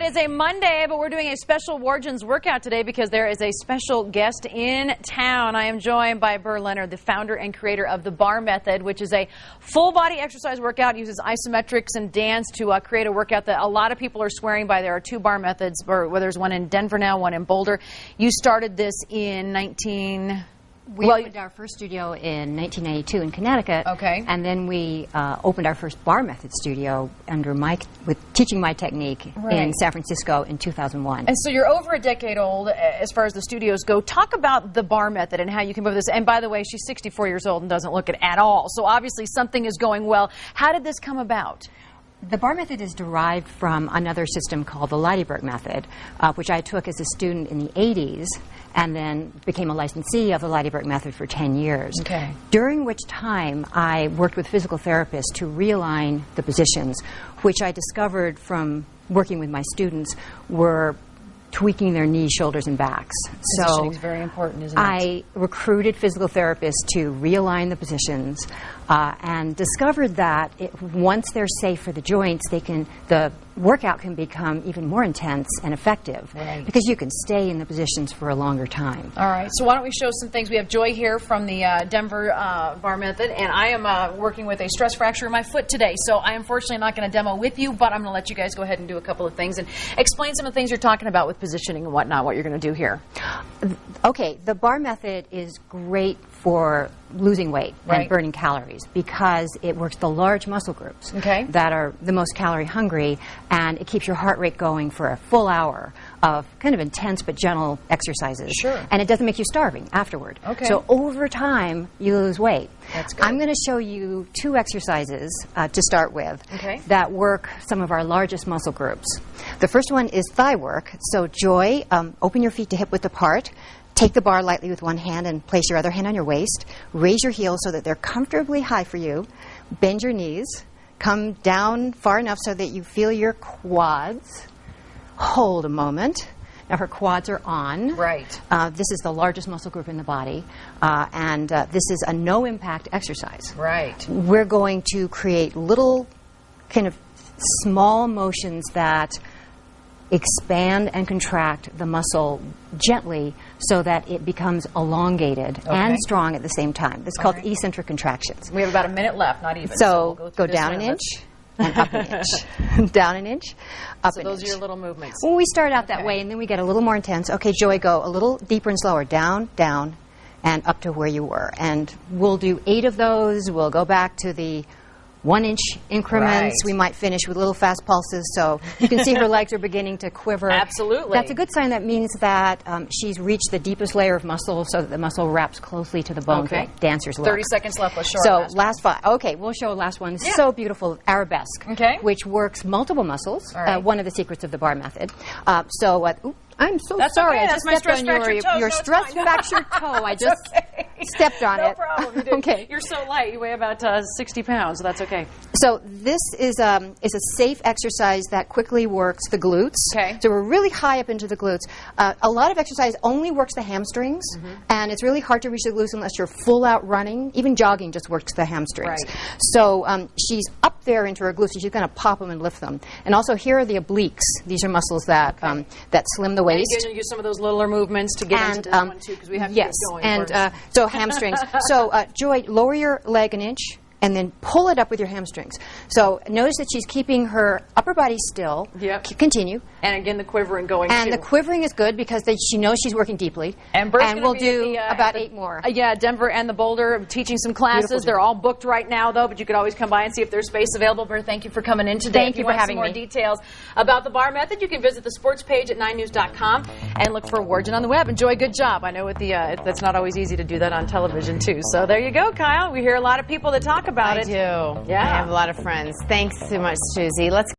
is a Monday, but we're doing a special Wargens workout today because there is a special guest in town. I am joined by Burr Leonard, the founder and creator of the Bar Method, which is a full-body exercise workout. It uses isometrics and dance to create a workout that a lot of people are swearing by. There are two bar methods, or there's one in Denver now, one in Boulder. You started this in We opened our first studio in 1992 in Connecticut. Okay. And then we opened our first Bar Method studio with teaching my technique in San Francisco in 2001. And so you're over a decade old as far as the studios go. Talk about the Bar Method and how you came up with this. And by the way, she's 64 years old and doesn't look it at all. So obviously something is going well. How did this come about? The Bar Method is derived from another system called the Arabesque method, which I took as a student in the 80s and then became a licensee of the Arabesque method for 10 years. Okay. During which time I worked with physical therapists to realign the positions, which I discovered from working with my students were tweaking their knees, shoulders, and backs. Positioning is very important, isn't it? I recruited physical therapists to realign the positions and discovered that once they're safe for the joints, the workout can become even more intense and effective because you can stay in the positions for a longer time. All right, so why don't we show some things. We have Joy here from the Denver Bar Method, and I am working with a stress fracture in my foot today, so I am unfortunately not going to demo with you, but I'm going to let you guys go ahead and do a couple of things and explain some of the things you're talking about with positioning and whatnot, what you're going to do here. Okay, the Bar Method is great for losing weight and burning calories because it works the large muscle groups that are the most calorie hungry, and it keeps your heart rate going for a full hour of kind of intense but gentle exercises. Sure. And it doesn't make you starving afterward. Okay. So over time, you lose weight. That's good. I'm going to show you two exercises to start with that work some of our largest muscle groups. The first one is thigh work. So Joy, open your feet to hip width apart. Take the bar lightly with one hand and place your other hand on your waist. Raise your heels so that they're comfortably high for you. Bend your knees. Come down far enough so that you feel your quads. Hold a moment. Now her quads are on. Right. This is the largest muscle group in the body, and this is a no-impact exercise. Right. We're going to create little kind of small motions that expand and contract the muscle gently so that it becomes elongated and strong at the same time. This is called eccentric contractions. We have about a minute left, not even. So we'll go down an inch and up an inch. Down an inch, up an inch. So those are your little movements. Well, we start out that way and then we get a little more intense. Okay, Joy, go a little deeper and slower. Down, down, and up to where you were. And we'll do 8 of those. We'll go back to the 1-inch increments. We might finish with little fast pulses, so you can see her legs are beginning to quiver. Absolutely. That's a good sign. That means that she's reached the deepest layer of muscle so that the muscle wraps closely to the bone. Dancers look. 30 seconds left. Let's show our last 5. Okay, we'll show last one. So beautiful, Arabesque, which works multiple muscles. One of the secrets of the Bar Method. I'm so sorry. Okay. I just stepped on your stress fractured toe. I just stepped on it. No problem. You Okay. You're so light. You weigh about 60 pounds, so that's okay. So this is a safe exercise that quickly works the glutes. So we're really high up into the glutes. A lot of exercise only works the hamstrings, and it's really hard to reach the glutes unless you're full out running. Even jogging just works the hamstrings. So she's up there into her glutes, and she's going to pop them and lift them. And also here are the obliques. These are muscles that that slim the waist. And you're going to use some of those littler movements to get into this one too, because we have to get going. And so hamstrings. So Joy, lower your leg an inch and then pull it up with your hamstrings. So notice that she's keeping her upper body still. Continue. And again, the quivering going And too. the quivering is good because she knows she's working deeply. And we'll do about 8 more. Denver and the Boulder, teaching some classes. They're all booked right now, though, but you could always come by and see if there's space available. Burr, thank you for coming in today. Thank you for having me. If you want some more details about the Bar Method, you can visit the sports page at 9news.com and look for Wargen on the web. Enjoy. Good job. I know with the that's not always easy to do that on television, too. So there you go, Kyle. We hear a lot of people that talk about it. I do. Yeah. I have a lot of friends. Thanks so much, Susie. Let's